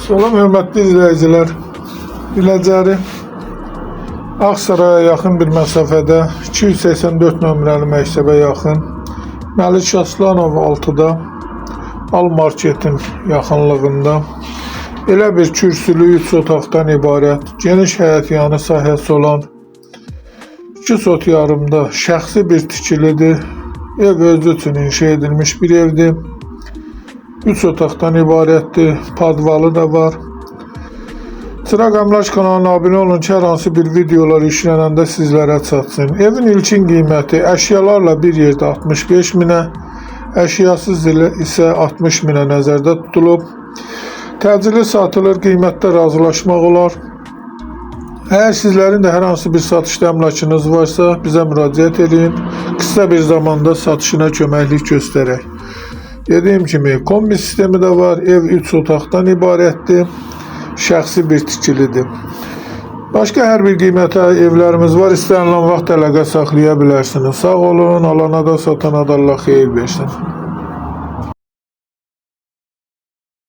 Salam hörmətli izləyicilər. Biləcəri Aksaray'a yaxın bir məsafədə 284 nömrəli məktəbə yaxın Məlik Aslanov 6-da Al Marketin yaxınlığında elə bir kürsülü 3 otaqdan ibarət geniş həyətyanı sahəsi olan 2 sot yarımda şəxsi bir tikilidir. Ev özü üçün inşa edilmiş bir evdir. 3 otaqdan ibarətdir. Padvalı da var. Çıraq Əmlak kanalına abunə olun ki, hər hansı bir videolar işlənəndə sizlərə çatsın. Evin ilkin qiyməti əşyalarla bir yerdə 65 minə, əşyasız isə 60 minə nəzərdə tutulub. Təcili satılır, qiymətdə razılaşmaq olar. Əgər sizlərin də hər hansı bir satışda əmlakınız varsa, bizə müraciət edin. Qısa bir zamanda satışına köməklik göstərək. Dediyim kimi, kombi sistemi də var. Ev 3 otaqdan ibarətdir. Şəxsi bir tikilidir. Başqa hər bir qiymətə evlərimiz var. İstənilən vaxt əlaqə saxlaya bilərsiniz. Sağ olun, alana da satana da Allah xeyir versin.